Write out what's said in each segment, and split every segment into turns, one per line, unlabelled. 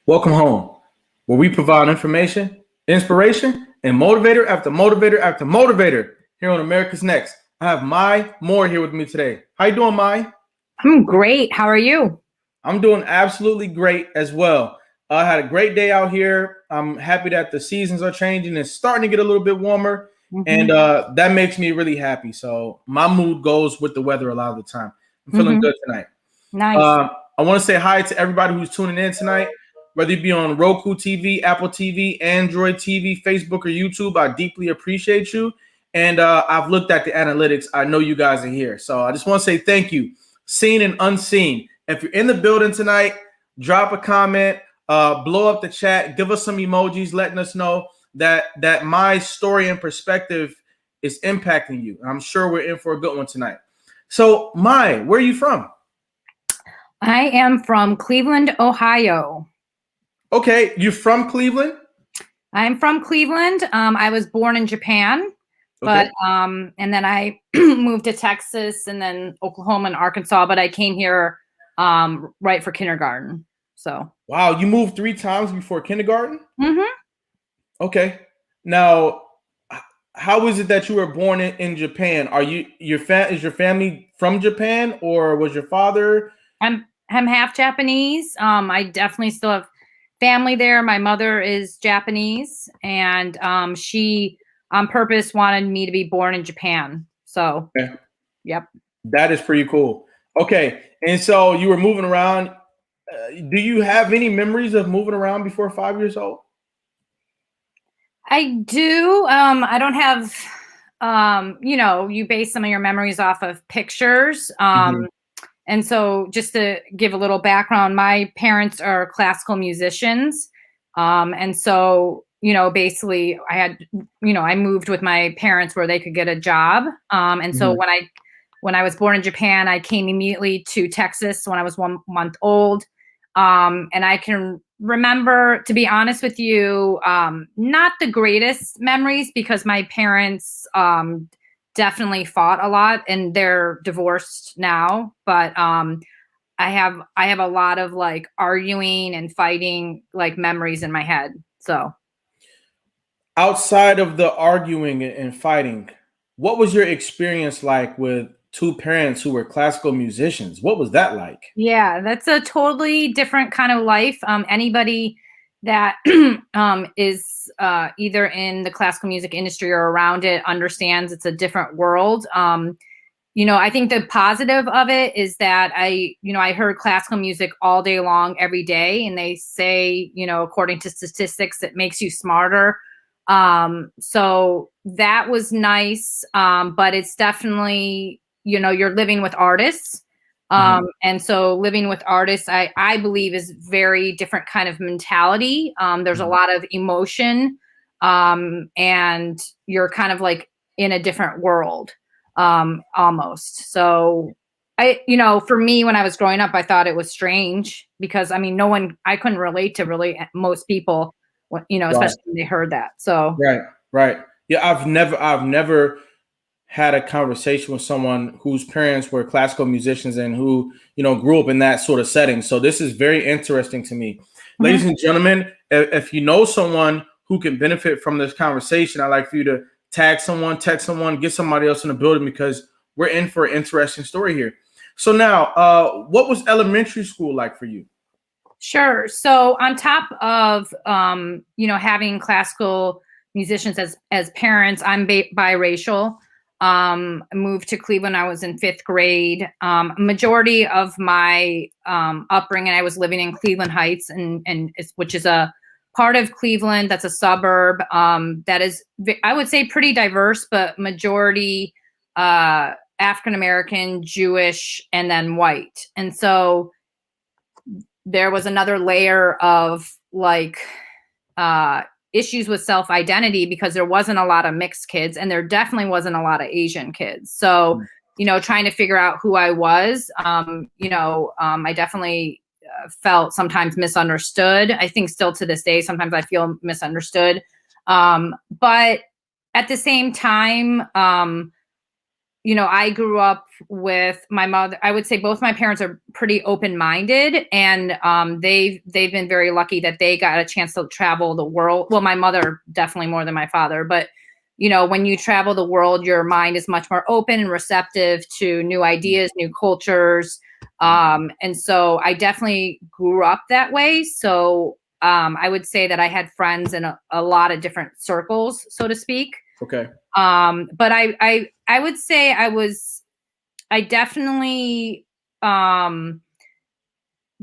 Welcome home, where we provide information, inspiration, and motivator after motivator after motivator here on America's Next. I have Mai Moore here with me today. How you doing, Mai?
I'm great. How are you?
I'm doing absolutely great as well. I had a great day out here. I'm happy that the seasons are changing. It's starting to get a little bit warmer, and
Mm-hmm.
that makes me really happy. So my mood goes with the weather a lot of the time. I'm feeling
Mm-hmm.
good tonight.
Nice.
I want to say hi to everybody who's tuning in tonight, whether you be on Roku TV, Apple TV, Android TV, Facebook, or YouTube. I deeply appreciate you. And I've looked at the analytics. I know you guys are here. So I just want to say thank you, seen and unseen. If you're in the building tonight, drop a comment, blow up the chat, give us some emojis letting us know that my story and perspective is impacting you. I'm sure we're in for a good one tonight. So, Mai, where are you from?
I am from Cleveland, Ohio.
Okay, you from Cleveland?
I'm from Cleveland. I was born in Japan,
Okay.
and then I moved to Texas and then Oklahoma and Arkansas, but I came here right for kindergarten. So,
Wow, you moved 3 times before kindergarten?
mm-hmm.
Okay. Now, how is it that you were born in Japan? Are you is your family from Japan, or was your father?
I'm half Japanese. I definitely still have family there. My mother is Japanese, and she on purpose wanted me to be born in Japan. So,
Okay.
yep.
That is pretty cool. Okay, and so you were moving around. Do you have any memories of moving around before 5 years old?
I do. I don't have, you base some of your memories off of pictures.
Mhm.
And so just to give a little background, my parents are classical musicians. And so, basically I moved with my parents where they could get a job. And so
Mhm.
when I was born in Japan, I came immediately to Texas when I was 1 month old. And I can remember, to be honest with you, not the greatest memories because my parents definitely fought a lot, and they're divorced now. But I have a lot of like arguing and fighting like memories in my head. So
Outside of the arguing and fighting, what was your experience like with two parents who were classical musicians? What was that like?
yeah, that's a totally different kind of life. Anybody that is either in the classical music industry or around it understands it's a different world. I think the positive of it is that I heard classical music all day long, every day, and they say, according to statistics, it makes you smarter. So that was nice. But it's definitely, you're living with artists.
Mhm.
And so living with artists, I believe is very different kind of mentality. There's a
Mhm.
lot of emotion, and you're kind of like in a different world, almost. So for me, when I was growing up, I thought it was strange because I couldn't relate to really most people,
Right,
especially when they heard that. So,
right, right. Yeah, I've never had a conversation with someone whose parents were classical musicians and who, grew up in that sort of setting. So this is very interesting to me.
mhm.
Ladies and gentlemen, if you know someone who can benefit from this conversation, I'd like for you to tag someone, text someone, get somebody else in the building because we're in for an interesting story here. So now, what was elementary school like for you?
Sure. So on top of having classical musicians as parents, I'm biracial. I moved to Cleveland. I was in 5th grade. Majority of my upbringing, I was living in Cleveland Heights, which is a part of Cleveland that's a suburb that is, I would say, pretty diverse, but majority African American, Jewish, and then white. And so there was another layer of like uh issues with self-identity because there wasn't a lot of mixed kids, and there definitely wasn't a lot of Asian kids. So trying to figure out who I was, I definitely felt sometimes misunderstood. I think still to this day sometimes I feel misunderstood, but at the same time, I grew up with my mother. I would say both my parents are pretty open-minded, and they've been very lucky that they got a chance to travel the world. Well, my mother definitely more than my father, but when you travel the world, your mind is much more open and receptive to new ideas, new cultures. And so I definitely grew up that way. So I would say that I had friends in a lot of different circles, so to speak.
Okay.
But I would say I definitely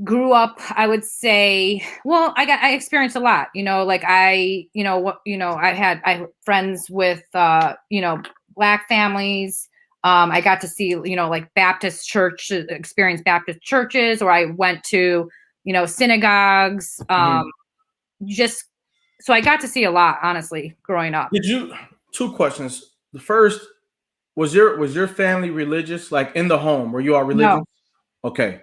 grew up, I would say, well, I experienced a lot, I had friends with, Black families. I got to see, like Baptist church, experience Baptist churches, or I went to, synagogues, just, so I got to see a lot, honestly, growing up.
Two questions. The first, was your family religious, like in the home? Were you all religious?
No.
Okay.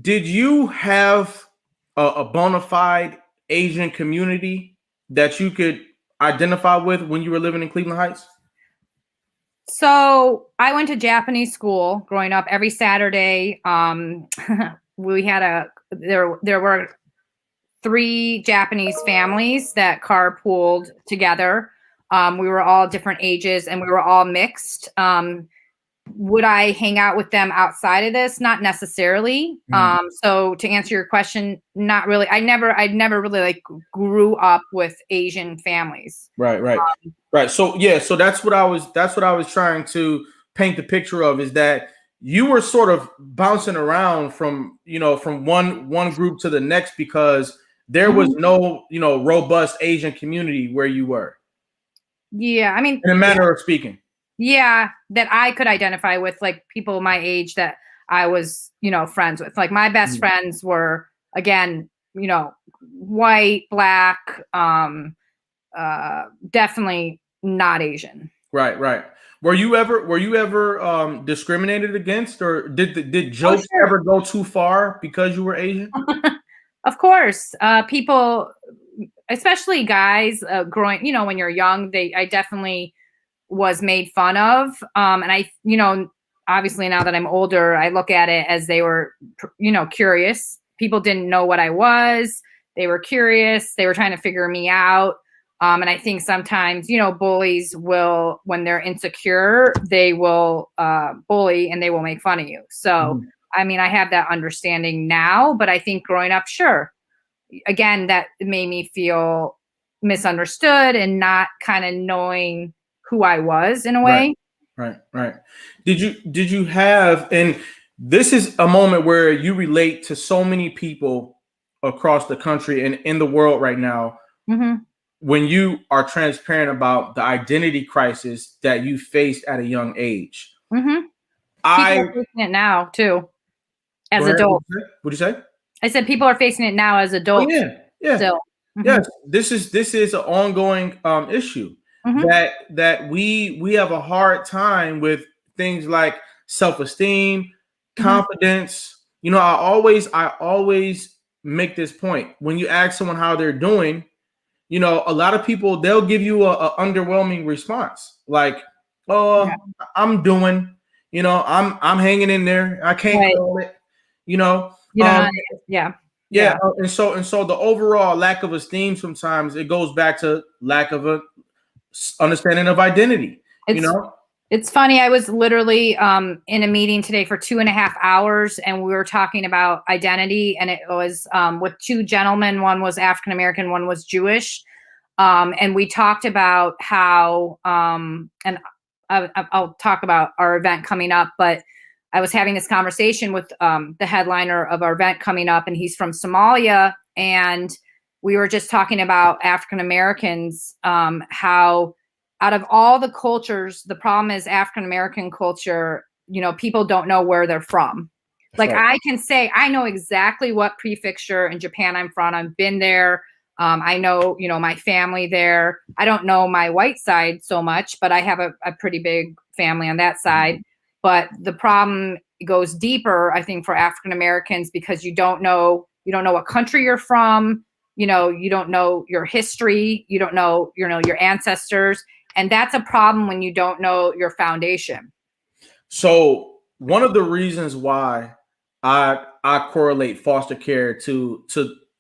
Did you have a bona fide Asian community that you could identify with when you were living in Cleveland Heights?
So I went to Japanese school growing up. Every Saturday, we had there were 3 Japanese families that carpooled together. We were all different ages and we were all mixed. Would I hang out with them outside of this? Not necessarily. So to answer your question, not really. I never really like grew up with Asian families.
Right. So yeah, so that's what I was trying to paint the picture of, is that you were sort of bouncing around from one group to the next, because there was no, robust Asian community where you were.
Yeah, I mean,
in a manner of speaking.
Yeah, that I could identify with, like people my age that I was, friends with. Like my best friends were, again, white, Black, definitely not Asian.
Right. Were you ever discriminated against, or did jokes ever go too far because you were Asian?
Of course, people, especially guys, growing, when you're young, I definitely was made fun of. And I, obviously now that I'm older, I look at it as they were, curious. People didn't know what I was. They were curious. They were trying to figure me out. And I think sometimes, bullies will, when they're insecure, they will bully and they will make fun of you. So, I mean, I have that understanding now, but I think growing up, sure. Again, that made me feel misunderstood and not kind of knowing who I was in a way.
Right. Did you have, and this is a moment where you relate to so many people across the country and in the world right now, when you are transparent about the identity crisis that you faced at a young age.
People are facing it now too, as adults.
What'd you say?
I said people are facing it now as adults.
Oh, yeah.
Still.
Yes, this is an ongoing issue. That we have a hard time with things like self-esteem, confidence. I always make this point. When you ask someone how they're doing, a lot of people, they'll give you a underwhelming response. Like, I'm doing, I'm hanging in there. I can't call it, Yeah. And so the overall lack of esteem, sometimes it goes back to lack of a understanding of identity.
It's funny. I was literally in a meeting today for 2.5 hours, and we were talking about identity, and it was with 2 gentlemen. One was African American, one was Jewish, and we talked about how and I'll talk about our event coming up, but I was having this conversation with the headliner of our event coming up, and he's from Somalia, and we were just talking about African Americans, how out of all the cultures, the problem is African American culture, people don't know where they're from. Like I can say, I know exactly what prefecture in Japan I'm from. I've been there. I know, my family there. I don't know my white side so much, but I have a pretty big family on that side. But the problem goes deeper, I think, for African Americans, because you don't know what country you're from. You don't know your history. You don't know, your ancestors. And that's a problem when you don't know your foundation.
So one of the reasons why I correlate foster care to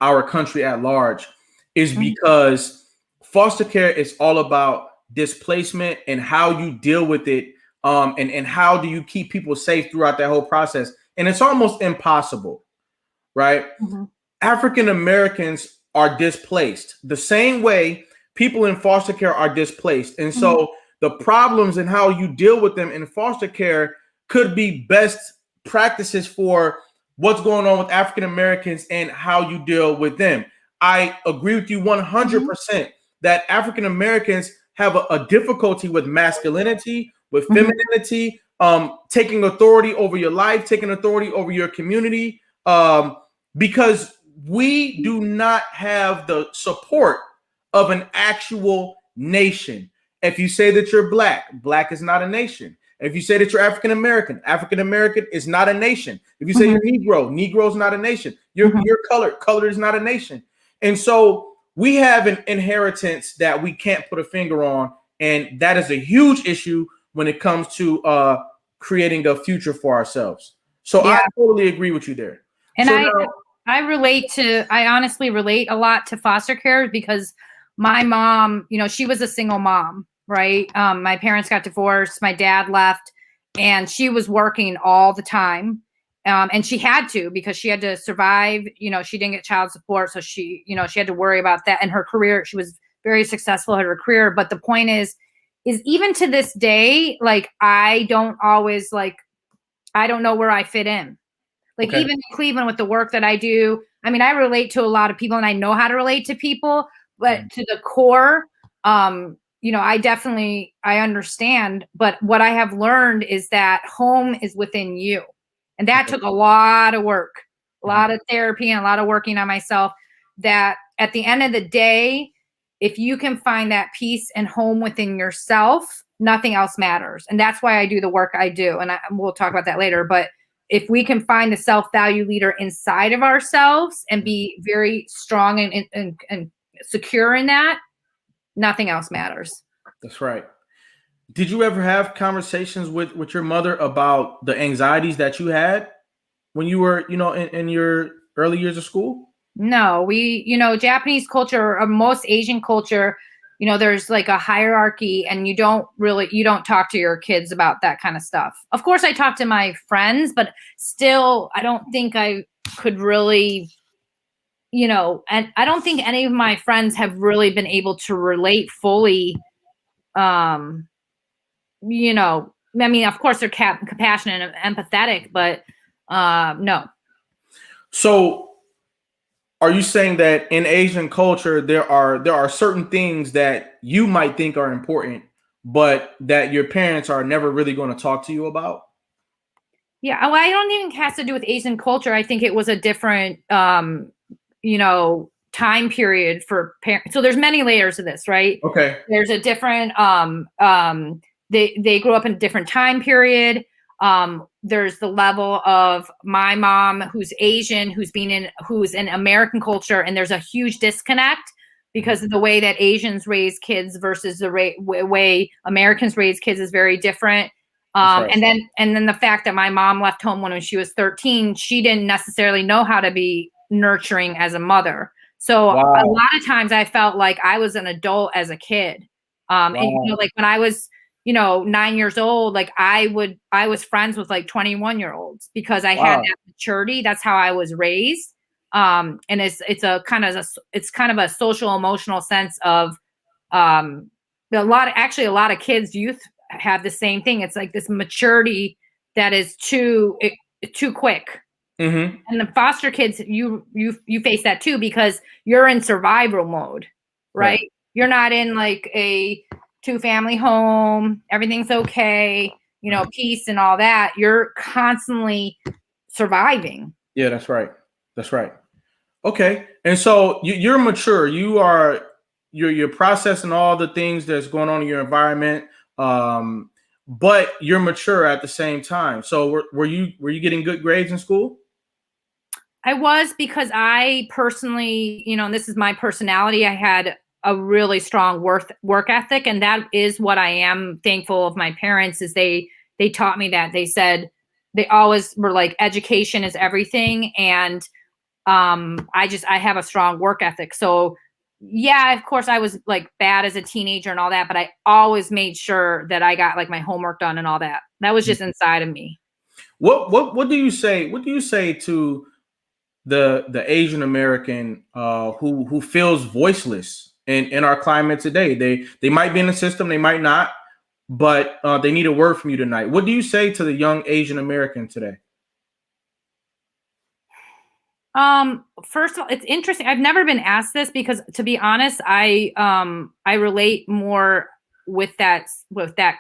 our country at large is because foster care is all about displacement and how you deal with it, and how do you keep people safe throughout that whole process. And it's almost impossible, right? African Americans are displaced the same way people in foster care are displaced. And so the problems and how you deal with them in foster care could be best practices for what's going on with African Americans and how you deal with them. I agree with you 100% that African Americans have a difficulty with masculinity, with femininity, taking authority over your life, taking authority over your community, because we do not have the support of an actual nation. If you say that you're black, black is not a nation. If you say that you're African American, African American is not a nation. If you say you're Negro, Negro is not a nation. You're colored, colored is not a nation. And so we have an inheritance that we can't put a finger on, and that is a huge issue when it comes to creating a future for ourselves. So I totally agree with you there.
And
so
I honestly relate a lot to foster care because my mom, she was a single mom, right? My parents got divorced, my dad left, and she was working all the time. And she had to, because she had to survive. She didn't get child support. So she had to worry about that. And her career, she was very successful at her career. But the point is even to this day, like, I don't know where I fit in. Like, even in Cleveland with the work that I do, I mean, I relate to a lot of people and I know how to relate to people, but to the core, I understand. But what I have learned is that home is within you. And that took a lot of work, a lot of therapy, and a lot of working on myself, that at the end of the day, if you can find that peace and home within yourself, nothing else matters. And that's why I do the work I do. And we'll talk about that later. But if we can find the self-value leader inside of ourselves and be very strong and secure in that, nothing else matters.
That's right. Did you ever have conversations with your mother about the anxieties that you had when you were, in your early years of school?
No, Japanese culture, or most Asian culture, there's like a hierarchy, and you don't talk to your kids about that kind of stuff. Of course, I talk to my friends, but still, I don't think I could really, and I don't think any of my friends have really been able to relate fully. I mean, of course, they're compassionate and empathetic, but no.
So, are you saying that in Asian culture there are certain things that you might think are important, but that your parents are never really going to talk to you about?
Yeah, well, I don't even have to do with Asian culture. I think it was a different, time period for parents. So there's many layers of this, right?
Okay.
There's a different, they grew up in a different time period. There's the level of my mom, who's Asian, who's in American culture, and there's a huge disconnect because of the way that Asians raise kids versus the way Americans raise kids is very different. Right. And then the fact that my mom left home when she was 13, she didn't necessarily know how to be nurturing as a mother. So a lot of times I felt like I was an adult as a kid. And like when I was 9 years old, like I was friends with like 21-year-olds because I had that maturity. That's how I was raised. And it's kind of a social emotional sense of a lot of kids, youth have the same thing. It's like this maturity that is too quick. And the foster kids, you face that too, because you're in survival mode, right? You're not in like a 2-family home, everything's okay, peace and all that. You're constantly surviving.
Yeah, that's right. Okay. And so you're mature. You're processing all the things that's going on in your environment, but you're mature at the same time. So were you getting good grades in school?
I was, because I personally, and this is my personality, I had a really strong work ethic, and that is what I am thankful of my parents. Is they taught me that. They said they always were like, education is everything, and I have a strong work ethic. So yeah, of course I was like bad as a teenager and all that, but I always made sure that I got like my homework done and all that. That was just inside of me.
What do you say? What do you say to the Asian American who feels voiceless in our climate today? They might be in the system, they might not, but they need a word from you tonight. What do you say to the young Asian American today?
First of all, it's interesting. I've never been asked this because, to be honest, I relate more with that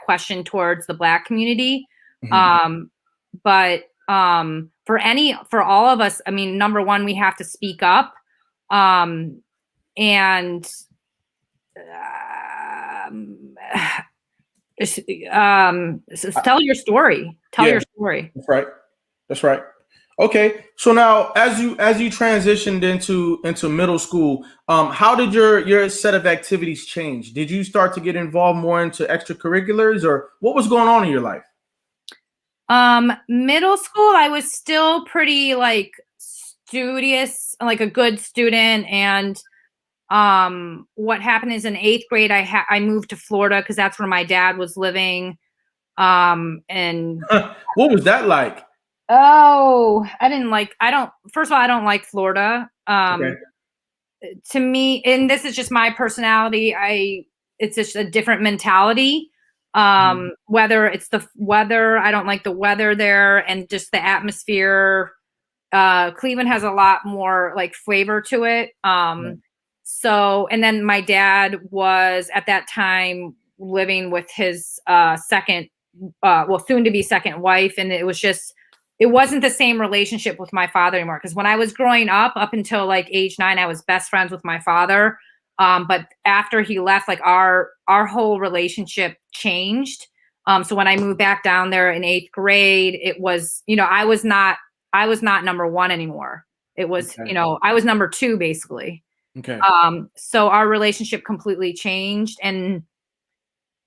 question towards the Black community.
Mhm.
But for all of us, I mean, number one, we have to speak up, and um, tell your story. Tell
Yeah,
your story.
that's right. That's right. Okay, so now as you transitioned into middle school, how did your set of activities change? Did you start to get involved more into extracurriculars, or what was going on in your life?
Middle school, I was still pretty like studious, like a good student. And what happened is in 8th grade, I moved to Florida because that's where my dad was living. And
What was that like?
oh, first of all, I don't like Florida.
Okay.
To me, and this is just my personality, it's just a different mentality.
Mhm.
Whether it's the weather, I don't like the weather there, and just the atmosphere. Cleveland has a lot more like flavor to it. So, and then my dad was at that time living with his second, soon to be second wife, and it wasn't the same relationship with my father anymore. Because when I was growing up until like age 9, I was best friends with my father. But after he left, like our whole relationship changed. So when I moved back down there in 8th grade, it was, I was not number one anymore. It was,
Okay.
I was number 2 basically.
Okay.
So our relationship completely changed, and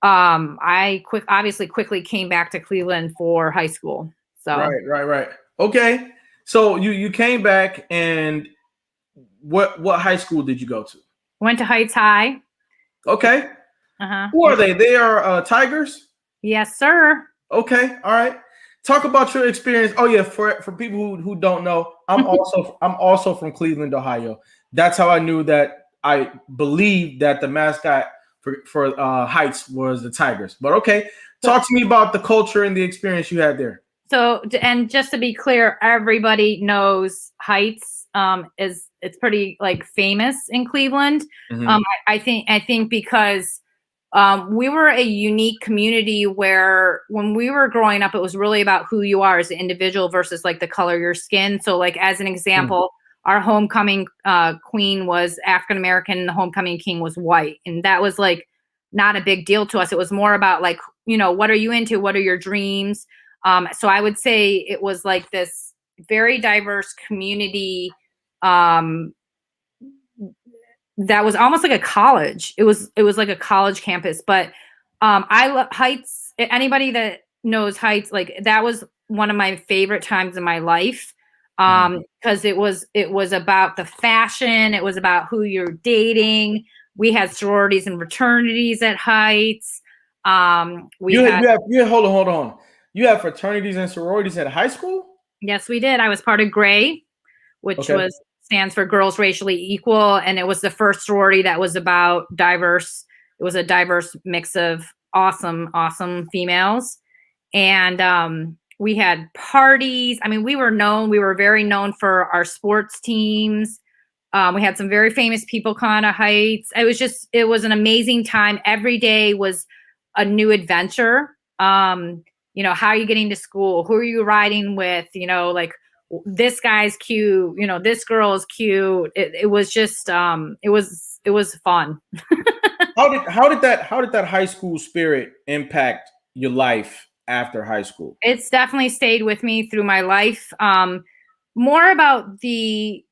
obviously quickly came back to Cleveland for high school. So
Right. Okay. So you came back, and what high school did you go to?
went to Heights High.
Okay.
Uh-huh.
Who are they? They are Tigers.
Yes, sir.
Okay. All right. Talk about your experience. Oh yeah, for people who don't know, I'm also from Cleveland, Ohio. That's how I knew that. I believed that the mascot for Heights was the Tigers. But okay,
So,
talk to me about the culture and the experience you had there.
and just to be clear, everybody knows Heights. It's pretty like famous in Cleveland.
Mhm.
I think because we were a unique community where when we were growing up, it was really about who you are as an individual versus like the color of your skin. So like as an example, our homecoming queen was African American, the homecoming king was white, and that was like not a big deal to us. It was more about like, what are you into? What are your dreams? So I would say it was like this very diverse community. Um, that was almost like a college. It was like a college campus. But I love Heights. Anybody that knows Heights, like that was one of my favorite times in my life.
Mhm.
Because it was about the fashion, it was about who you're dating. We had sororities and fraternities at Heights. We had
Hold on. You have fraternities and sororities at high school?
Yes, we did. I was part of Gray, which
Okay.
was stands for Girls Racially Equal, and it was the first sorority that was about diverse. It was a diverse mix of awesome females, and we had parties. I mean, we were very known for our sports teams. We had some very famous people come out of Heights. It was an amazing time. Every day was a new adventure. How are you getting to school? Who are you riding with? Like this guy's cute. This girl is cute. It was just, it was fun.
How did that high school spirit impact your life after high school?
It's definitely stayed with me through my life. more about the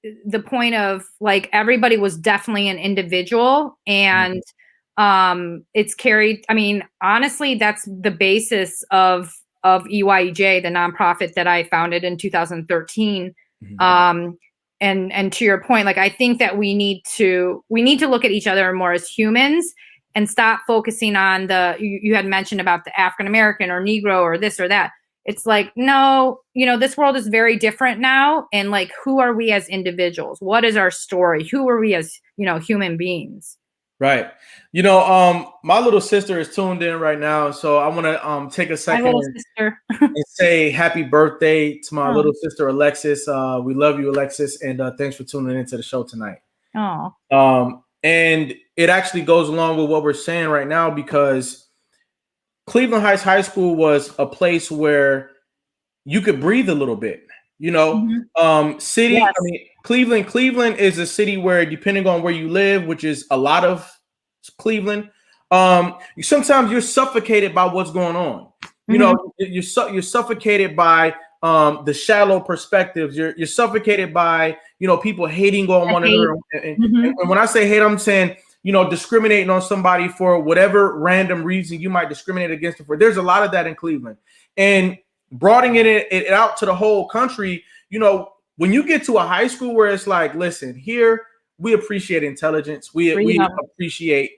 point of like everybody was definitely an individual, and it's carried. I mean, honestly, that's the basis of EYEJ, the nonprofit that I founded in 2013. And to your point, like I think that we need to look at each other more as humans and stop focusing on you had mentioned about the African American or Negro or this or that. It's like, no, this world is very different now. And like, who are we as individuals? What is our story? Who are we as, human beings?
Right. My little sister is tuned in right now. So I want to take a second and say happy birthday to my little sister, Alexis. We love you, Alexis. And thanks for tuning into the show tonight.
Oh.
And it actually goes along with what we're saying right now, because Cleveland Heights High School was a place where you could breathe a little bit, city.
Yes.
I mean, Cleveland is a city where, depending on where you live, which is a lot of Cleveland, sometimes you're suffocated by what's going on. You're suffocated by the shallow perspectives. You're suffocated by, people hating on one another. And when I say hate, I'm saying, discriminating on somebody for whatever random reason you might discriminate against them for. There's a lot of that in Cleveland, and broadening it out to the whole country. When you get to a high school where it's like, listen, here we appreciate intelligence, we appreciate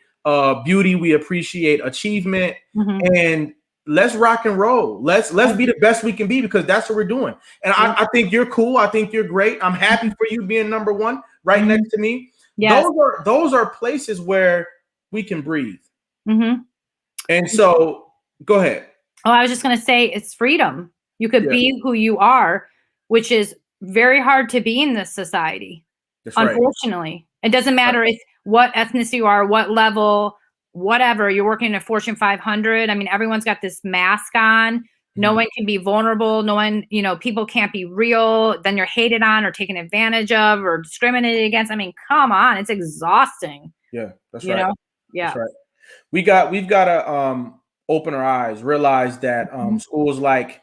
beauty, we appreciate achievement, and let's rock and roll. Let's be the best we can be, because that's what we're doing. And I think you're cool. I think you're great. I'm happy for you being number one right next to me. Yes. Those are places where we can breathe. And so go ahead.
Oh, I was just going to say, it's freedom. You could be who you are, which is very hard to be in this society. That's unfortunately, right. It doesn't matter if what ethnicity you are, what level, whatever. You're working in a Fortune 500. I mean, everyone's got this mask on. No one can be vulnerable. No one, people can't be real. Then you're hated on or taken advantage of or discriminated against. I mean, come on, it's exhausting.
Yeah, that's right.
Yeah,
that's right. We've got to open our eyes, realize that schools like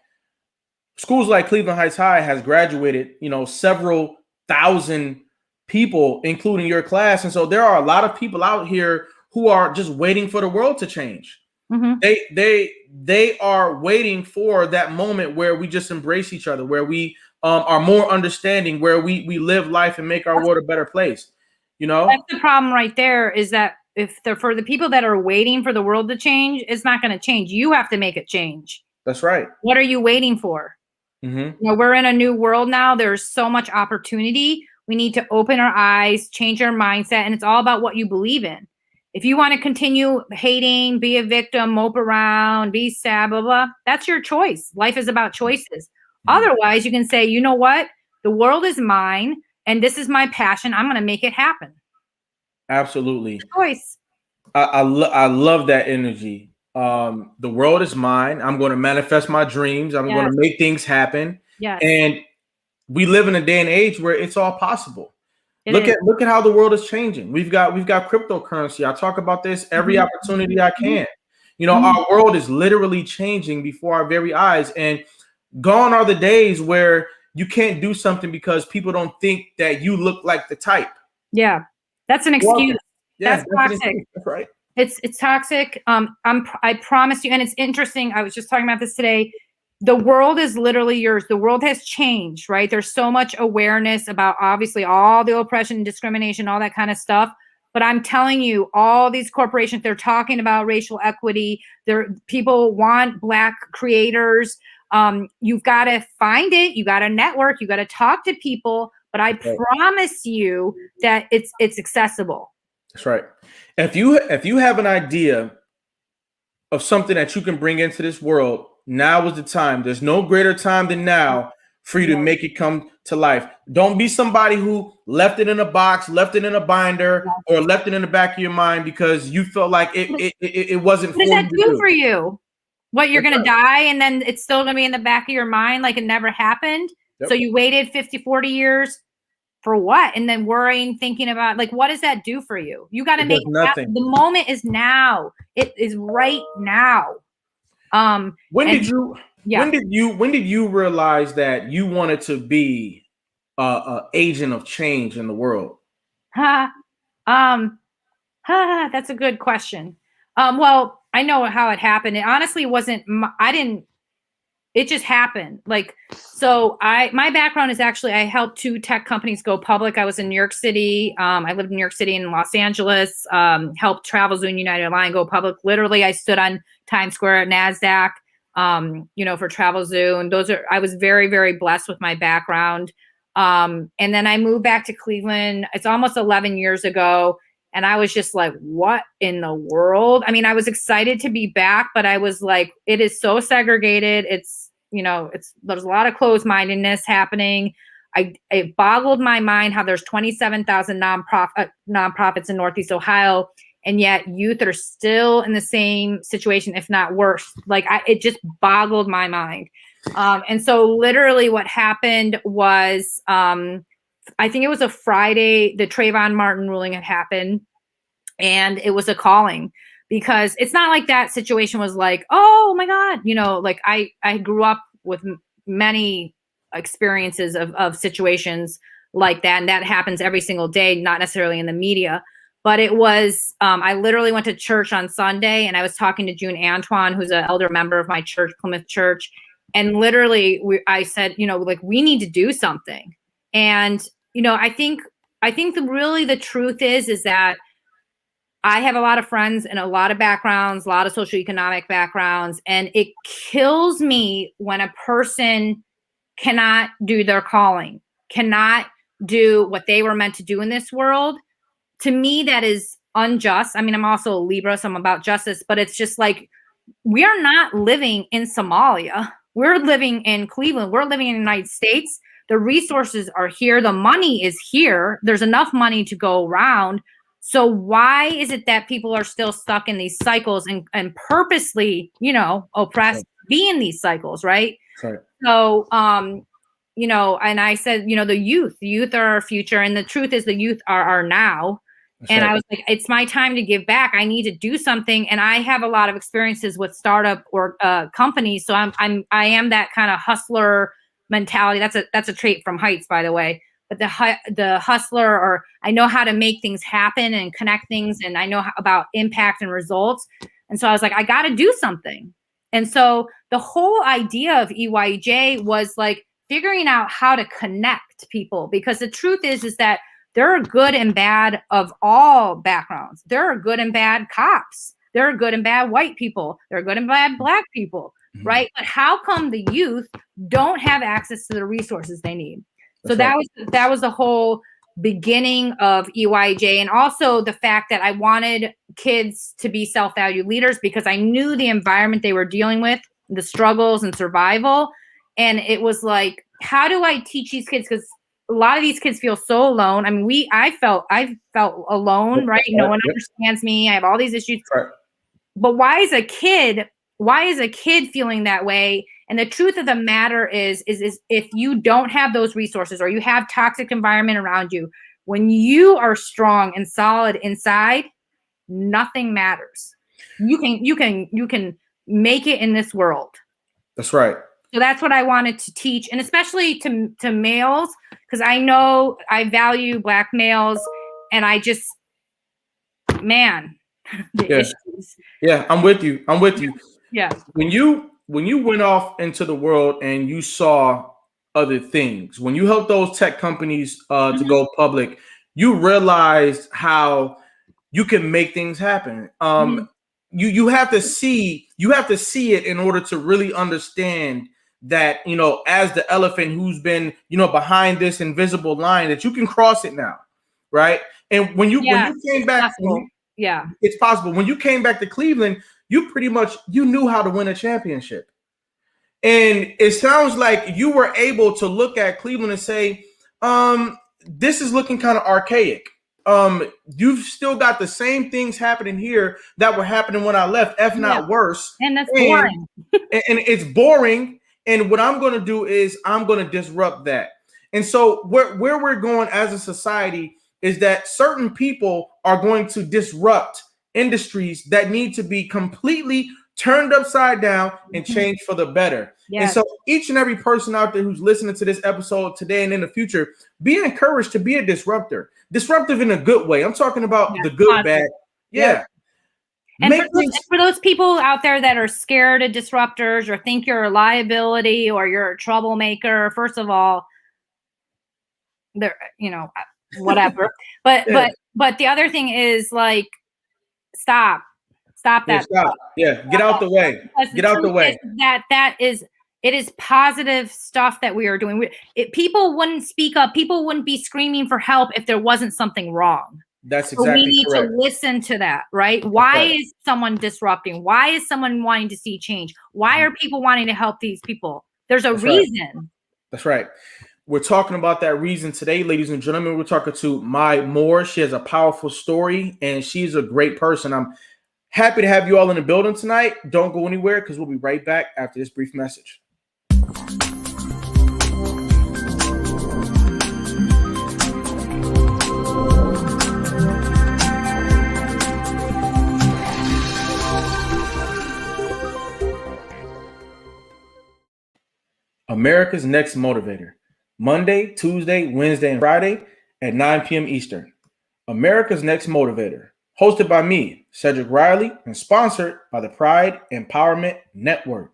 Cleveland Heights High has graduated, several thousand people, including your class. And so there are a lot of people out here who are just waiting for the world to change. They are waiting for that moment where we just embrace each other, where we are more understanding, where we live life and make our world a better place.
That's the problem right there, is that for the people that are waiting for the world to change, it's not going to change. You have to make it change.
That's right.
What are you waiting for? We're in a new world now. There's so much opportunity. We need to open our eyes, change our mindset, and it's all about what you believe in. If you want to continue hating, be a victim, mope around, be sad, blah, blah, that's your choice. Life is about choices. Otherwise, you can say, you know what? The world is mine, and this is my passion. I'm going to make it happen.
Absolutely.
Choice.
I love that energy. The world is mine. I'm going to manifest my dreams. I'm going to make things happen. And we live in a day and age where it's all possible. Look at how the world is changing. We've got cryptocurrency. I talk about this every opportunity I can. Our world is literally changing before our very eyes. And gone are the days where you can't do something because people don't think that you look like the type.
Yeah, that's an excuse.
That's
toxic.
That's right.
It's toxic. I promise you, and it's interesting. I was just talking about this today. The world is literally yours. The world has changed, right? There's so much awareness about obviously all the oppression, discrimination, all that kind of stuff. But I'm telling you, all these corporations, they're talking about racial equity. People want Black creators. You've got to find it. You got to network. You got to talk to people. But I promise you that it's accessible.
That's right. If you have an idea of something that you can bring into this world, now is the time. There's no greater time than now for you to make it come to life. Don't be somebody who left it in a box, left it in a binder, or left it in the back of your mind because you felt like it wasn't.
What does that do for you? What, you're going to die and then it's still going to be in the back of your mind like it never happened? So you waited 50, 40 years for what? And then worrying, thinking about, like, what does that do for you? You got to make nothing. The moment is now. It is right now.
When did you realize that you wanted to be agent of change in the world?
Ha, that's a good question. Well, I know how it happened. It honestly wasn't. I didn't. It just happened. Like, so my background is actually, I helped 2 tech companies go public. I was in New York City. I lived in New York City and Los Angeles, helped TravelZoo, United Airline go public. Literally, I stood on Times Square at NASDAQ, for TravelZoo. And I was very, very blessed with my background. And then I moved back to Cleveland. It's almost 11 years ago. And I was just like, what in the world? I mean, I was excited to be back, but I was like, it is so segregated. There's a lot of closed-mindedness happening. It boggled my mind how there's 27,000 nonprofits in Northeast Ohio, and yet youth are still in the same situation, if not worse. Like, it just boggled my mind. And so literally what happened was, I think it was a Friday, the Trayvon Martin ruling had happened, and it was a calling, because it's not like that situation was like, oh my God, like I grew up with many experiences of situations like that. And that happens every single day, not necessarily in the media, but it was, I literally went to church on Sunday, and I was talking to June Antoine, who's an elder member of my church, Plymouth Church. And literally I said, we need to do something. And, I think the truth is that I have a lot of friends and a lot of backgrounds, a lot of socioeconomic backgrounds, and it kills me when a person cannot do their calling, cannot do what they were meant to do in this world. To me, that is unjust. I mean, I'm also a Libra, so I'm about justice, but it's just like, we are not living in Somalia. We're living in Cleveland. We're living in the United States. The resources are here. The money is here. There's enough money to go around. So why is it that people are still stuck in these cycles and purposely, oppressed, be in these cycles, right?
Right.
So, and I said, the youth are our future. And the truth is the youth are our now. And I was like, it's my time to give back. I need to do something. And I have a lot of experiences with startup or companies. So I am that kind of hustler mentality. That's a trait from Heights, by the way. But the hustler, or I know how to make things happen and connect things, and I know about impact and results. And so I was like, I got to do something. And so the whole idea of EYEJ was like figuring out how to connect people, because the truth is that there are good and bad of all backgrounds. There are good and bad cops. There are good and bad white people. There are good and bad Black people, right? But how come the youth don't have access to the resources they need? So that was the whole beginning of EYEJ, and also the fact that I wanted kids to be self-valued leaders, because I knew the environment they were dealing with, the struggles and survival. And it was like, how do I teach these kids? Because a lot of these kids feel so alone. I mean, I felt alone, right? No one understands me. I have all these issues.
Right.
But why is a kid feeling that way? And the truth of the matter is if you don't have those resources, or you have toxic environment around you, when you are strong and solid inside, nothing matters. You can make it in this world.
That's right.
So that's what I wanted to teach, and especially to males, because I know I value Black males, and I just, man, the issues.
Yeah, I'm with you.
Yeah.
When you went off into the world and you saw other things, when you helped those tech companies to go public, you realized how you can make things happen. You have to see it in order to really understand that, as the elephant who's been,
behind
this invisible line, that you can cross it now, right? And when you came back, it's possible. When you came back to Cleveland, you pretty much knew how to win a championship. And it sounds like you were able to look at Cleveland and say, this is looking kind of archaic. You've still got the same things happening here that were happening when I left, if not worse.
And that's boring.
And it's boring. And what I'm going to do is I'm going to disrupt that. And so where we're going as a society is that certain people are going to disrupt industries that need to be completely turned upside down and changed for the better.
Yes.
And so each and every person out there who's listening to this episode today and in the future, be encouraged to be a disruptor. Disruptive in a good way. I'm talking about the good,
positive.
bad. Yeah.
And for those people out there that are scared of disruptors or think you're a liability or you're a troublemaker, first of all, they're, whatever. But the other thing is, like, stop that.
Yeah, stop. Yeah, get out the way. Get out the way.
It is positive stuff that we are doing. People wouldn't speak up. People wouldn't be screaming for help if there wasn't something wrong.
That's exactly correct.
We need to listen to that, right? Why is someone disrupting? Why is someone wanting to see change? Why are people wanting to help these people? There's a reason.
That's right. We're talking about that reason today, ladies and gentlemen. We're talking to Mai Moore. She has a powerful story, and she's a great person. I'm happy to have you all in the building tonight. Don't go anywhere because we'll be right back after this brief message. America's Next Motivator, Monday, Tuesday, Wednesday, and Friday at 9 p.m. Eastern. America's Next Motivator, hosted by me, Cedric Riley, and sponsored by the Pride Empowerment Network.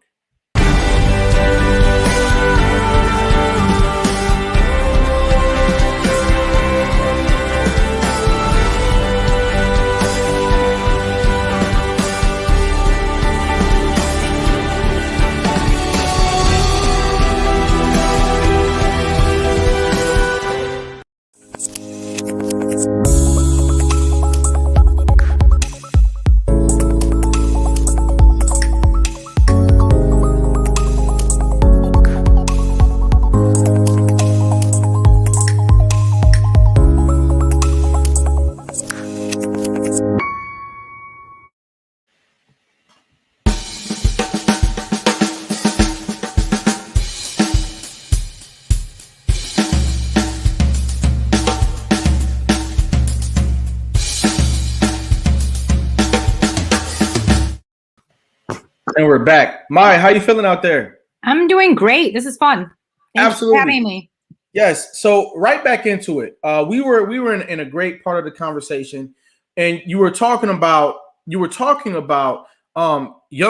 And we're back. Mai, how you feeling out there?
I'm doing great. This is fun. Thanks
Absolutely.
for having me.
Yes. So right back into it. We were in a great part of the conversation, and you were talking about young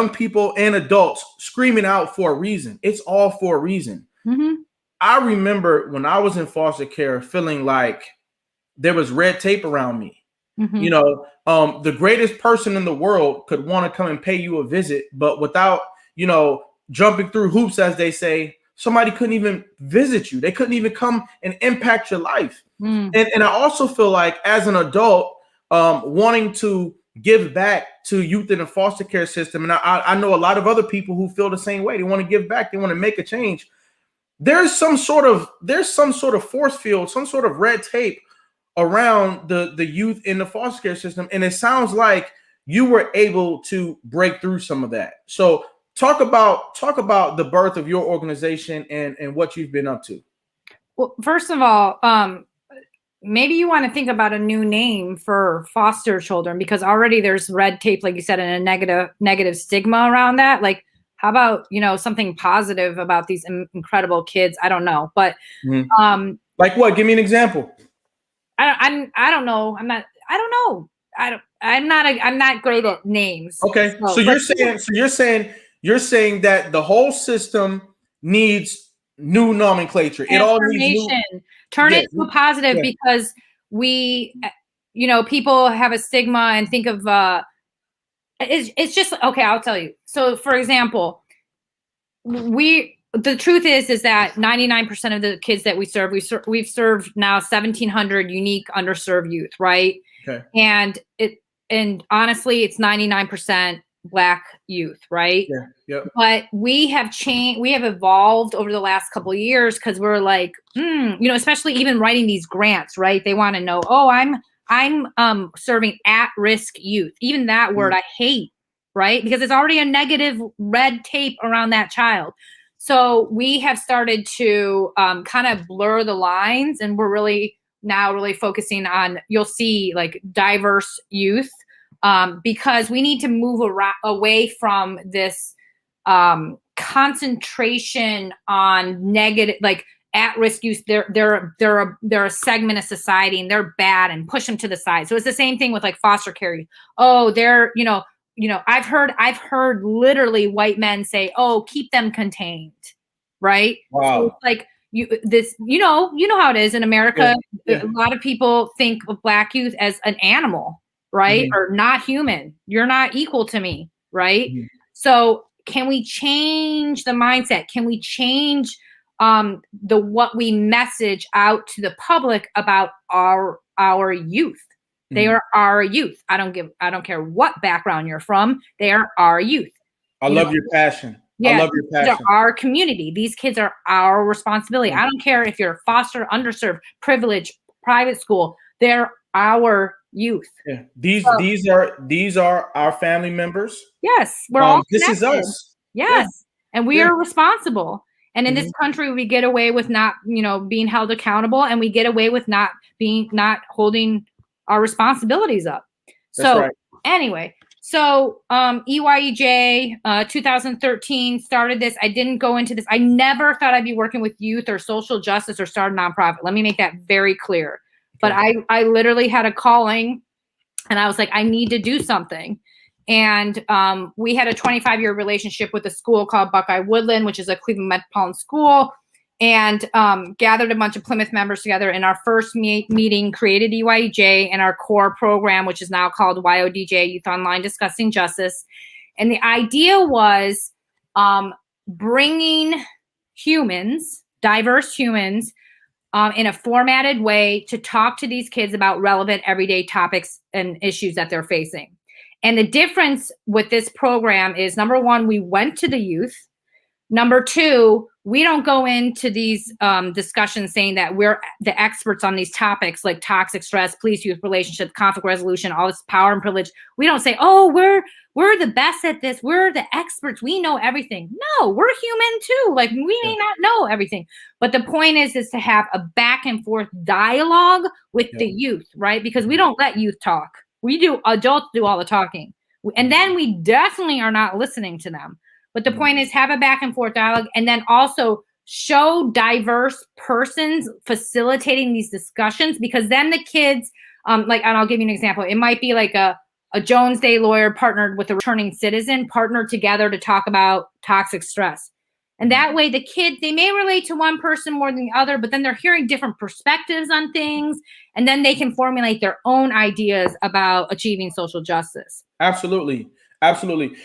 people and adults screaming out for a reason. It's all for a reason.
Mm-hmm.
I remember when I was in foster care feeling like there was red tape around me. Mm-hmm. The greatest person in the world could want to come and pay you a visit, but without, jumping through hoops, as they say, somebody couldn't even visit you. They couldn't even come and impact your life. Mm. And I also feel like as an adult, wanting to give back to youth in the foster care system, and I know a lot of other people who feel the same way. They want to give back. They want to make a change. There's some sort of force field, some sort of red tape around the youth in the foster care system. And it sounds like you were able to break through some of that. So talk about the birth of your organization and what you've been up to.
Well, first of all, maybe you want to think about a new name for foster children, because already there's red tape, like you said, and a negative stigma around that. Like, how about, something positive about these incredible kids? I don't know, but
like what? Give me an example.
I don't know. I'm not great at names.
Okay. So you're saying that the whole system needs new nomenclature. It all needs new.
Turn it to a positive, because we, people have a stigma and think of, it's just, okay, I'll tell you. So for example, the truth is that 99% of the kids that we've served now 1,700 unique underserved youth, right?
Okay.
And honestly, it's 99% Black youth, right?
Yeah. Yep.
But we have changed. We have evolved over the last couple of years, because we're like, especially even writing these grants, right? They want to know, I'm serving at-risk youth. Even that word I hate, right? Because it's already a negative red tape around that child. So we have started to kind of blur the lines, and we're really focusing on, you'll see, like, diverse youth, because we need to move away from this concentration on negative, like at-risk youth. They're a segment of society and they're bad, and push them to the side. So it's the same thing with like foster care youth. Oh, they're, I've heard literally white men say, oh, keep them contained. Right.
Wow.
So it's like you know how it is in America.
Yeah.
A lot of people think of Black youth as an animal, right?
Mm-hmm.
Or not human. You're not equal to me. Right.
Mm-hmm.
So can we change the mindset? Can we change what we message out to the public about our youth? They are our youth. I don't care what background you're from. They are our youth.
I love your passion.
Yeah,
I love your passion.
These are our community. These kids are our responsibility. I don't care if you're foster, underserved, privileged, private school. They're our youth.
Yeah. These are our family members.
Yes, we're all
this
connected.
is us.
Yes, and we are responsible. And in
Mm-hmm.
this country, we get away with not, being held accountable, and we get away with not holding our responsibilities up. So anyway, EYEJ 2013 started this. I didn't go into this. I never thought I'd be working with youth or social justice or start a nonprofit. Let me make that very clear. But I literally had a calling, and I was like, I need to do something. And we had a 25-year relationship with a school called Buckeye Woodland, which is a Cleveland Metropolitan School, and gathered a bunch of Plymouth members together. In our first meeting, created EYEJ and our core program, which is now called YODJ, Youth Online Discussing Justice. And the idea was bringing humans, diverse humans, in a formatted way to talk to these kids about relevant everyday topics and issues that they're facing. And the difference with this program is, number one, we went to the youth. Number two, we don't go into these discussions saying that we're the experts on these topics like toxic stress, police-youth relationships, conflict resolution, all this power and privilege. We don't say, oh, we're the best at this. We're the experts. We know everything. No, we're human too. Like, we may not know everything. But the point is to have a back and forth dialogue with the youth, right? Because we don't let youth talk. Adults do all the talking. And then we definitely are not listening to them. But the point is, have a back and forth dialogue, and then also show diverse persons facilitating these discussions, because then the kids, and I'll give you an example. It might be like a Jones Day lawyer partnered with a returning citizen, partnered together to talk about toxic stress. And that way the kid, they may relate to one person more than the other, but then they're hearing different perspectives on things. And then they can formulate their own ideas about achieving social justice.
Absolutely. Absolutely.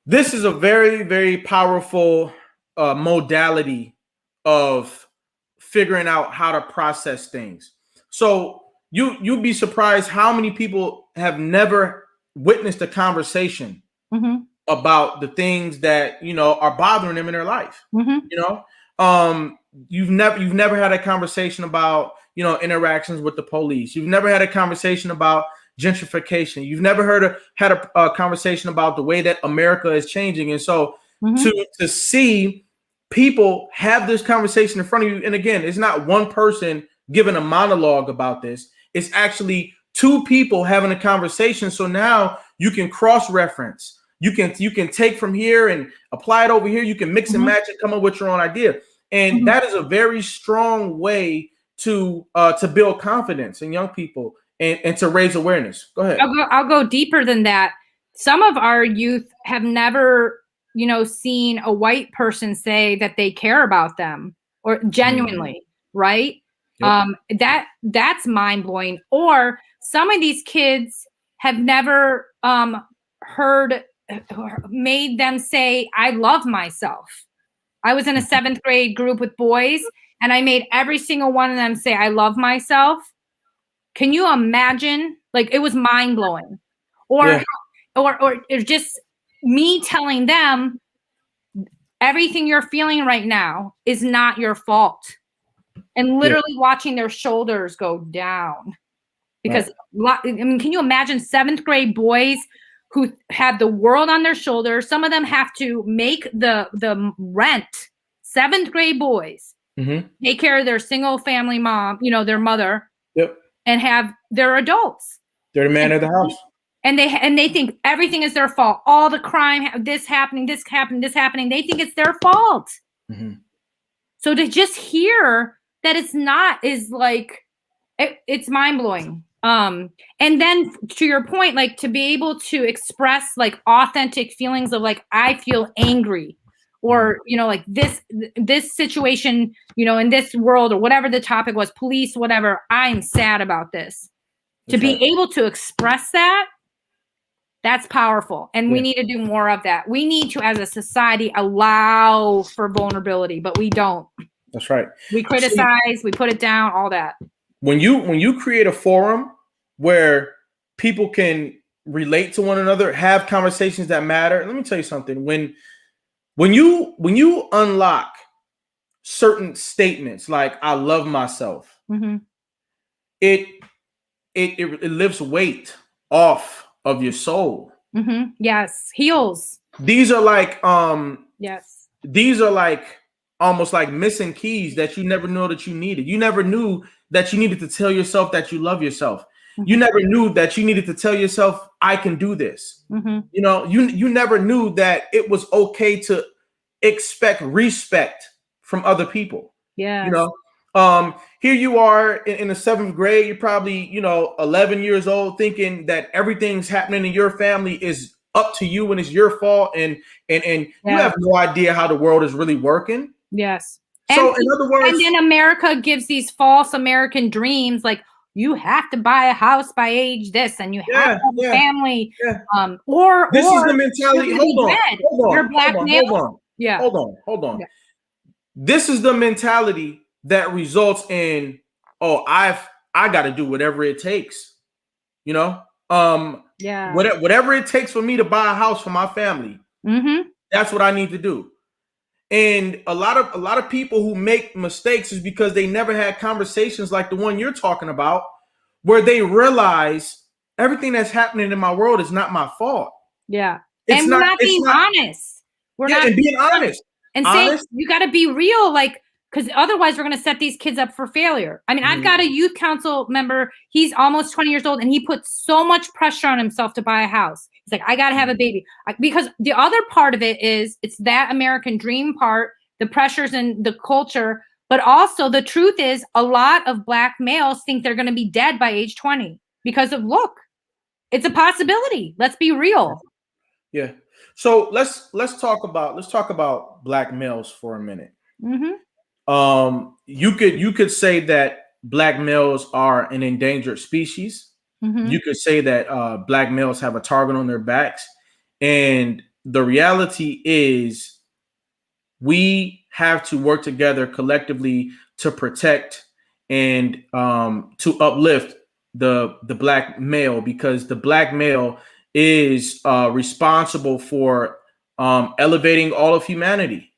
This is a very, very powerful modality of figuring out how to process things. So you'd be surprised how many people have never witnessed a conversation about the things that, are bothering them in their life. You've never had a conversation about, interactions with the police. You've never had a conversation about gentrification. You've never had a conversation about the way that America is changing. And so to see people have this conversation in front of you, and again, it's not one person giving a monologue about this. It's actually two people having a conversation. So now you can cross-reference. You can take from here and apply it over here. You can mix and match and come up with your own idea. And that is a very strong way to build confidence in young people and to raise awareness. Go ahead.
I'll go deeper than that. Some of our youth have never, seen a white person say that they care about them or genuinely, right? Yep. That's mind-blowing. Or some of these kids have never made them say, I love myself. I was in a 7th grade group with boys, and I made every single one of them say, I love myself. Can you imagine? Like, it was mind-blowing. Or just me telling them, everything you're feeling right now is not your fault. And literally watching their shoulders go down. Because, can you imagine 7th grade boys who have the world on their shoulders? Some of them have to make the rent. 7th grade boys take care of their single family mom, their mother, and have their adults.
They're the man of the house.
And they think everything is their fault. All the crime, this happening, this happening, this happening. They think it's their fault.
Mm-hmm.
So to just hear that it's not is like, it's mind blowing. And then to your point, like to be able to express like authentic feelings of like, I feel angry, or, you know, like this situation, you know, in this world, or whatever the topic was, police, whatever, I'm sad about this.
That's
to be
right.
able to express that, that's powerful. And we need to do more of that. We need to, as a society, allow for vulnerability, but we don't.
That's right.
We criticize, we put it down, all that.
When you create a forum where people can relate to one another, have conversations that matter. Let me tell you something. When you unlock certain statements like "I love myself,"
Mm-hmm.
it lifts weight off of your soul.
Mm-hmm. Yes, heals.
These are like
Yes.
These are like almost like missing keys that you never know that you needed. You never knew that you needed to tell yourself that you love yourself.
Mm-hmm.
You never knew that you needed to tell yourself, I can do this.
Mm-hmm.
You know, you never knew that it was okay to expect respect from other people.
Yes.
You know, here you are in the 7th grade, you're probably, 11 years old, thinking that everything's happening in your family is up to you and it's your fault. And you have no idea how the world is really working.
Yes.
So in other words,
and then America gives these false American dreams, like you have to buy a house by age this, and you have to have a family.
Yeah.
Or
this is the mentality. Hold on.
Yeah.
This is the mentality that results in, I got to do whatever it takes. Whatever it takes for me to buy a house for my family.
Mm-hmm.
That's what I need to do. And a lot of people who make mistakes is because they never had conversations like the one you're talking about, where they realize everything that's happening in my world is not my fault.
Yeah. And we're not being honest. We're not
being honest.
And saying you got to be real, like, because otherwise we're going to set these kids up for failure. I mean, I've got a youth council member. He's almost 20 years old, and he puts so much pressure on himself to buy a house. He's like, I got to have a baby. Because the other part of it is it's that American dream part, the pressures and the culture. But also the truth is a lot of Black males think they're going to be dead by age 20 because of, look, it's a possibility. Let's be real.
Yeah. So let's talk about Black males for a minute.
Mm-hmm.
You could say that Black males are an endangered species.
Mm-hmm.
You could say that Black males have a target on their backs, and the reality is we have to work together collectively to protect and to uplift the Black male, because the Black male is responsible for elevating all of humanity.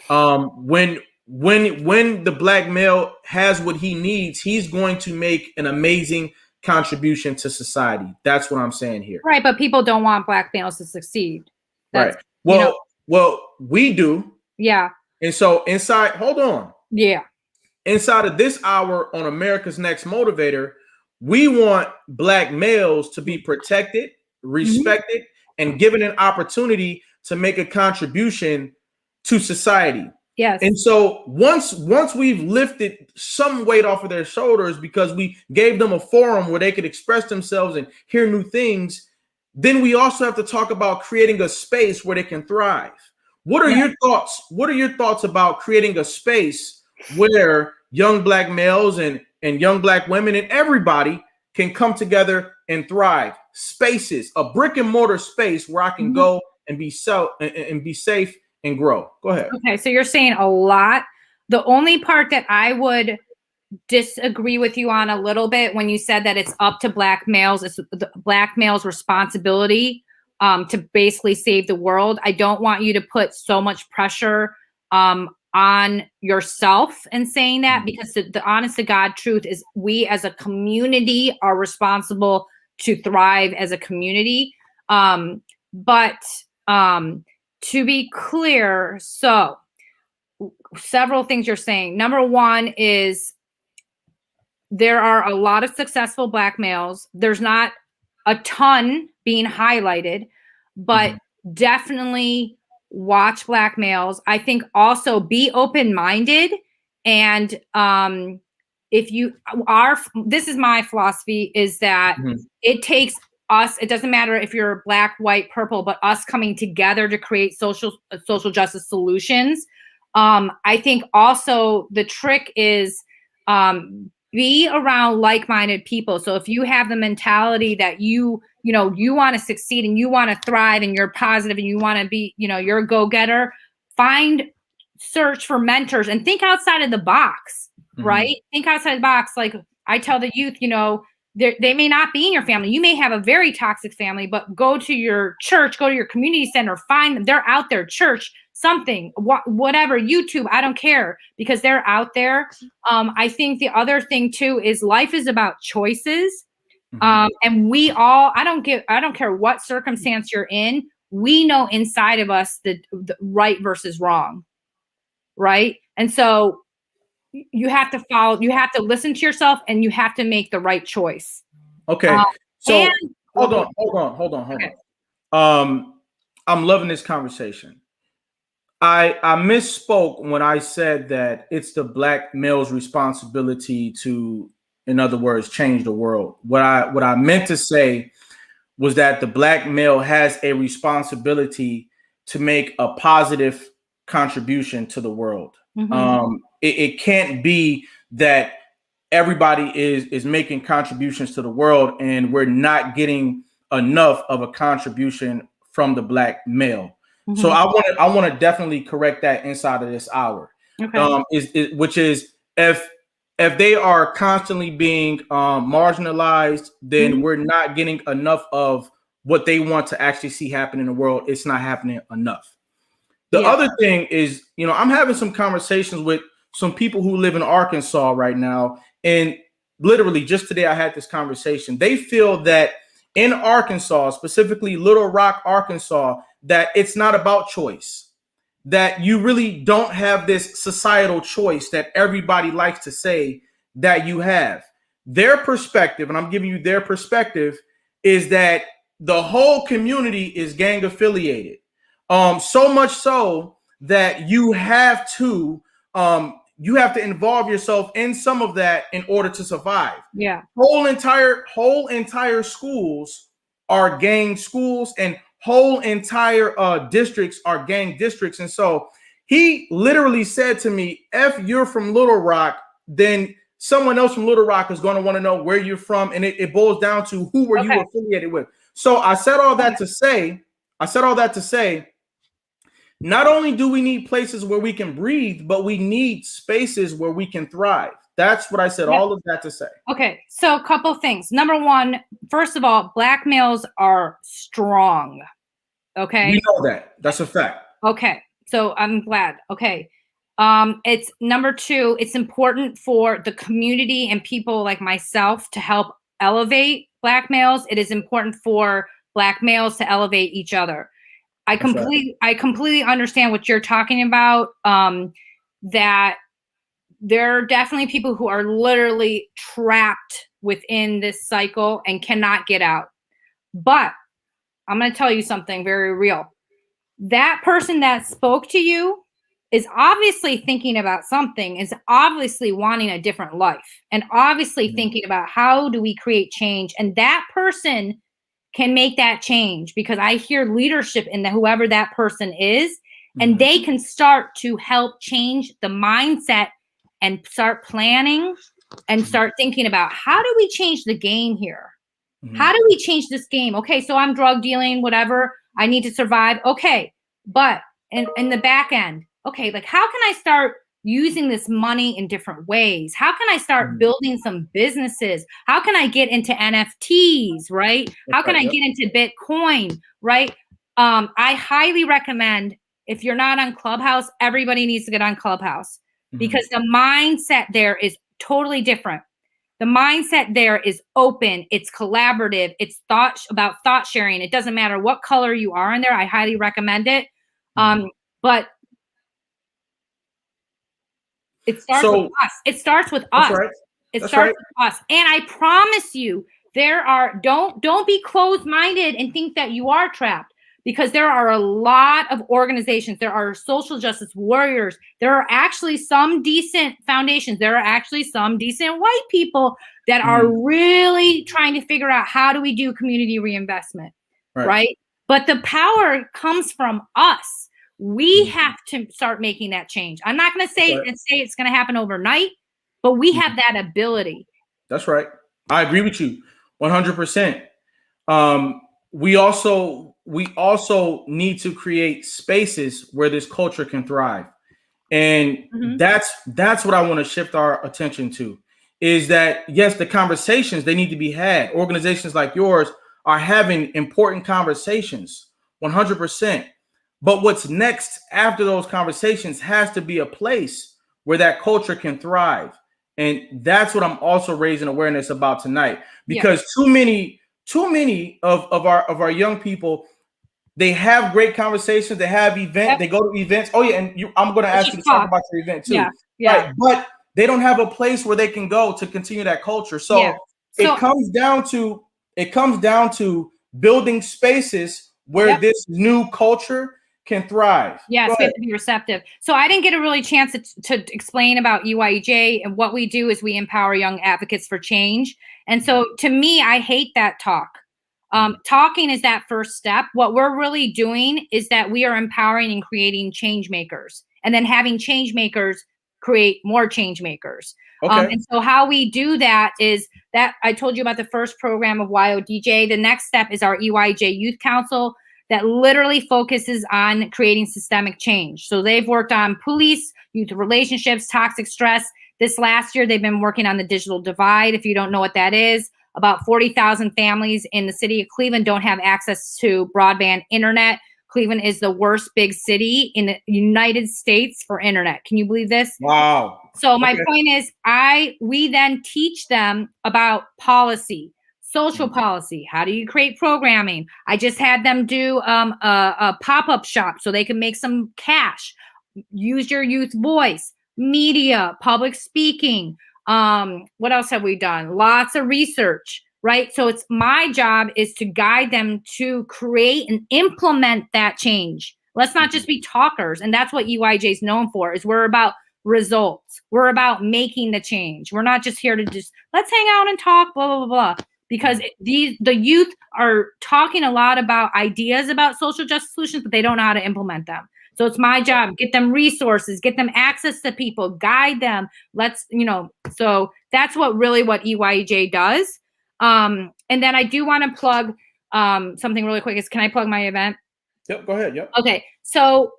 When the Black male has what he needs, he's going to make an amazing contribution to society. That's what I'm saying here.
Right, but people don't want Black males to succeed.
That's, right. Well, we do.
Yeah.
And so inside of this hour on America's Next Motivator, we want Black males to be protected, respected, and given an opportunity to make a contribution to society.
Yes.
And so once we've lifted some weight off of their shoulders because we gave them a forum where they could express themselves and hear new things, then we also have to talk about creating a space where they can thrive. What are your thoughts? What are your thoughts about creating a space where young Black males and young Black women and everybody can come together and thrive? Spaces, a brick and mortar space where I can go and be safe and grow. Go ahead.
Okay, so you're saying a lot. The only part that I would disagree with you on a little bit when you said that it's up to Black males, it's the Black males' responsibility to basically save the world. I don't want you to put so much pressure on yourself in saying that, because the honest to God truth is we as a community are responsible to thrive as a community. But to be clear, so several things you're saying. Number one is there are a lot of successful Black males. There's not a ton being highlighted, but definitely watch black males. I think also be open-minded, and if you are, this is my philosophy, is that it takes us, it doesn't matter if you're black, white, purple, but us coming together to create social justice solutions. I think also the trick is be around like-minded people. So if you have the mentality that you want to succeed and you want to thrive and you're positive and you want to be, you're a go-getter, search for mentors and think outside of the box, right? Think outside the box. Like I tell the youth, they may not be in your family. You may have a very toxic family, but go to your church, go to your community center, find them. They're out there, church, something, whatever, YouTube, I don't care, because they're out there. I think the other thing too is life is about choices. And we all, I don't care what circumstance you're in. We know inside of us the right versus wrong. Right. And so you have to listen to yourself and you have to make the right choice.
Okay. So hold on.
Okay.
I'm loving this conversation. I misspoke when I said that it's the black male's responsibility to, in other words, change the world. What I meant to say was that the black male has a responsibility to make a positive contribution to the world. It can't be that everybody is making contributions to the world and we're not getting enough of a contribution from the black male. So I want to definitely correct that inside of this hour. Okay. Which is if they are constantly being marginalized, then we're not getting enough of what they want to actually see happen in the world. It's not happening enough. The other thing is, I'm having some conversations with some people who live in Arkansas right now. And literally just today I had this conversation. They feel that in Arkansas, specifically Little Rock, Arkansas, that it's not about choice, that you really don't have this societal choice that everybody likes to say that you have. Their perspective, and I'm giving you their perspective, is that the whole community is gang affiliated. So much so that you have to involve yourself in some of that in order to survive.
Yeah.
Whole entire schools are gang schools, and whole entire districts are gang districts. And so he literally said to me, if you're from Little Rock, then someone else from Little Rock is going to want to know where you're from. And it boils down to who were you affiliated with. So I said all that to say, not only do we need places where we can breathe, but we need spaces where we can thrive. That's what I said, all of that to say.
Okay, so a couple of things. Number one, first of all, black males are strong. Okay?
We know that. That's a fact.
Okay, so I'm glad. Okay. It's number two, it's important for the community and people like myself to help elevate black males. It is important for black males to elevate each other. I completely understand what you're talking about. That there are definitely people who are literally trapped within this cycle and cannot get out. But I'm going to tell you something very real. That person that spoke to you is obviously thinking about something, is obviously wanting a different life, and obviously thinking about how do we create change. And that person can make that change, because I hear leadership in whoever that person is, and they can start to help change the mindset and start planning and start thinking about, how do we change the game here? How do we change this game? Okay, so I'm drug dealing, whatever. I need to survive. Okay, but in the back end, okay, like how can I start using this money in different ways? How can I start building some businesses? How can I get into NFTs, right? How can I get into Bitcoin, right? I highly recommend, if you're not on Clubhouse, everybody needs to get on Clubhouse, because the mindset there is totally different. The mindset there is open. It's collaborative. It's about thought sharing. It doesn't matter what color you are in there. I highly recommend it. But it starts with us. It starts with us.
Right.
It starts with us. And I promise you, Don't be closed-minded and think that you are trapped, because there are a lot of organizations. There are social justice warriors. There are actually some decent foundations. There are actually some decent white people that are really trying to figure out, how do we do community reinvestment, right? But the power comes from us. We have to start making that change. I'm not going to say it's going to happen overnight, but we have that ability.
That's right. I agree with you 100%. We also need to create spaces where this culture can thrive. And that's what I want to shift our attention to, is that, yes, the conversations, they need to be had. Organizations like yours are having important conversations 100%. But what's next after those conversations has to be a place where that culture can thrive. And that's what I'm also raising awareness about tonight, because too many of our young people, they have great conversations, they have events, they go to events. Oh yeah, and I'm going to ask you to talk about your event too. Right, but they don't have a place where they can go to continue that culture. So it comes down to building spaces where this new culture can thrive.
Yes, we have to be receptive. So I didn't get a really chance to explain about EYEJ, and what we do is we empower young advocates for change. And so to me, I hate that talk. Talking is that first step. What we're really doing is that we are empowering and creating change makers, and then having change makers create more change makers. And so how we do that is that I told you about the first program of EYEJ. The next step is our EYEJ Youth Council that literally focuses on creating systemic change. So they've worked on police, youth relationships, toxic stress. This last year, they've been working on the digital divide. If you don't know what that is, about 40,000 families in the city of Cleveland don't have access to broadband internet. Cleveland is the worst big city in the United States for internet. Can you believe this?
Wow.
So my point is, we then teach them about policy, social policy. How do you create programming? I just had them do a pop-up shop so they can make some cash. Use your youth voice, media, public speaking. What else have we done? Lots of research, right? So it's my job is to guide them to create and implement that change. Let's not just be talkers. And that's what EYEJ is known for, is we're about results. We're about making the change. We're not just here to just, let's hang out and talk, blah, blah, blah, blah. Because the youth are talking a lot about ideas about social justice solutions, but they don't know how to implement them. So it's my job, get them resources, get them access to people, guide them. So that's what EYEJ does. And then I do want to plug something really quick. Can I plug my event?
Yep, go ahead. Yep.
Okay. So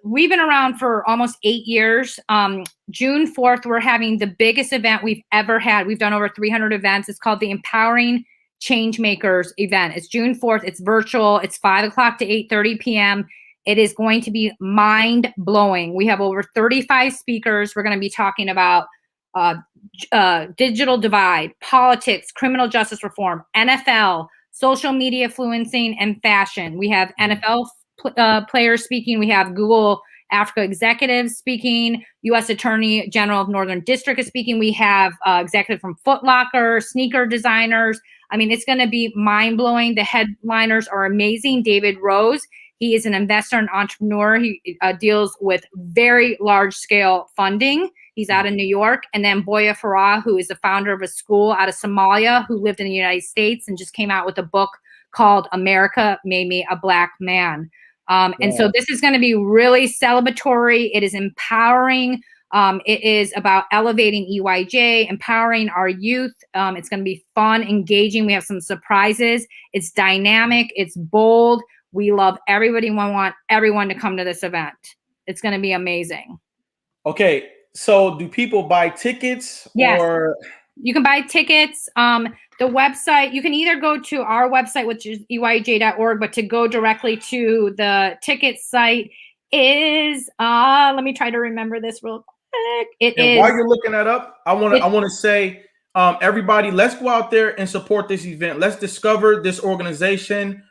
we've been around for almost 8 years. June 4th, we're having the biggest event we've ever had. We've done over 300 events. It's called the Empowering Change Makers event. It's June 4th. It's virtual. It's 5 o'clock to 8:30 p.m. It is going to be mind blowing. We have over 35 speakers. We're going to be talking about digital divide, politics, criminal justice reform, NFL, social media influencing, and fashion. We have NFL players speaking. We have Google Africa executives speaking. U.S. Attorney General of Northern District is speaking. We have executive from Foot Locker, sneaker designers. I mean, it's going to be mind blowing. The headliners are amazing. David Rose. He is an investor and entrepreneur. He deals with very large scale funding. He's out of New York. And then Boya Farah, who is the founder of a school out of Somalia, who lived in the United States and just came out with a book called America Made Me a Black Man. And so this is going to be really celebratory. It is empowering. It is about elevating EYEJ, empowering our youth. It's going to be fun, engaging. We have some surprises. It's dynamic. It's bold. We love everybody. We want everyone to come to this event. It's going to be amazing.
Okay. So do people buy tickets?
Yes.
Or
you can buy tickets. The website, you can either go to our website, which is EYEJ.org, but to go directly to the ticket site is, let me try to remember this real quick.
While you're looking that up, I want to say, everybody, let's go out there and support this event. Let's discover this organization.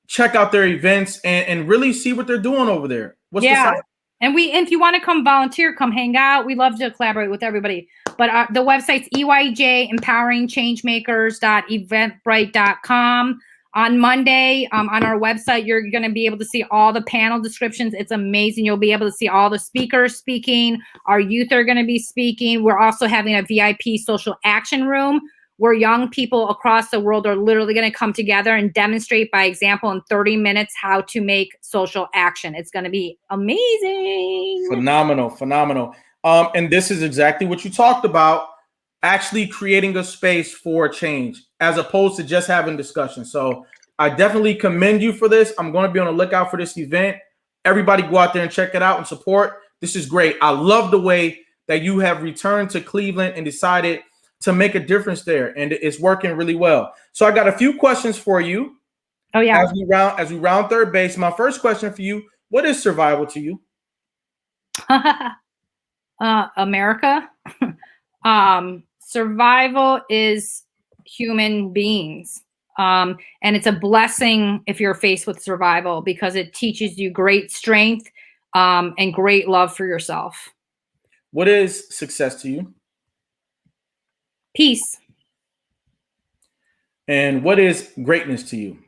Check out their events and really see what they're doing over there. What's the site?
And if you want to come volunteer, come hang out. We love to collaborate with everybody. But the website's EYEJ, empoweringchangemakers.eventbrite.com. On Monday, on our website, you're going to be able to see all the panel descriptions. It's amazing. You'll be able to see all the speakers speaking. Our youth are going to be speaking. We're also having a VIP social action room where young people across the world are literally going to come together and demonstrate by example in 30 minutes how to make social action. It's going to be amazing.
Phenomenal. And this is exactly what you talked about, actually creating a space for change as opposed to just having discussion. So I definitely commend you for this. I'm going to be on the lookout for this event. Everybody go out there and check it out and support. This is great. I love the way that you have returned to Cleveland and decided to make a difference there. And it's working really well. So I got a few questions for you.
Oh, yeah.
As we round third base, my first question for you, what is survival to you?
America. Survival is human beings. And it's a blessing if you're faced with survival because it teaches you great strength and great love for yourself.
What is success to you?
Peace.
And what is greatness to you?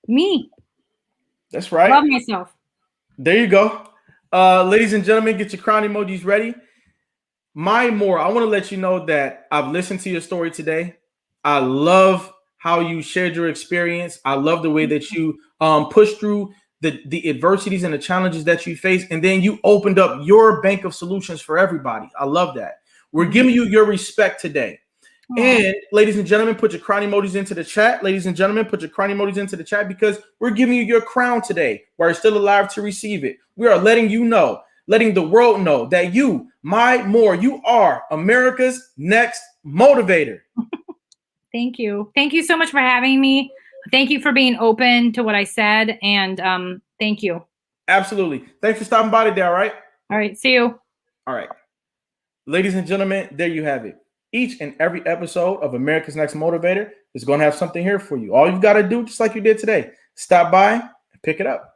Me.
That's right.
Love myself.
There you go. Ladies and gentlemen, get your crown emojis ready. I want to let you know that I've listened to your story today. I love how you shared your experience. I love the way that you pushed through the adversities and the challenges that you faced. And then you opened up your bank of solutions for everybody. I love that. We're giving you your respect today. And ladies and gentlemen, put your crown emojis into the chat. Ladies and gentlemen, put your crown emojis into the chat because we're giving you your crown today. We're still alive to receive it. We are letting you know, letting the world know that you are America's next motivator.
Thank you. Thank you so much for having me. Thank you for being open to what I said. And thank you.
Absolutely. Thanks for stopping by today. All right.
All right. See you.
All right. Ladies and gentlemen, there you have it. Each and every episode of America's Next Motivator is going to have something here for you. All you've got to do, just like you did today, stop by and pick it up.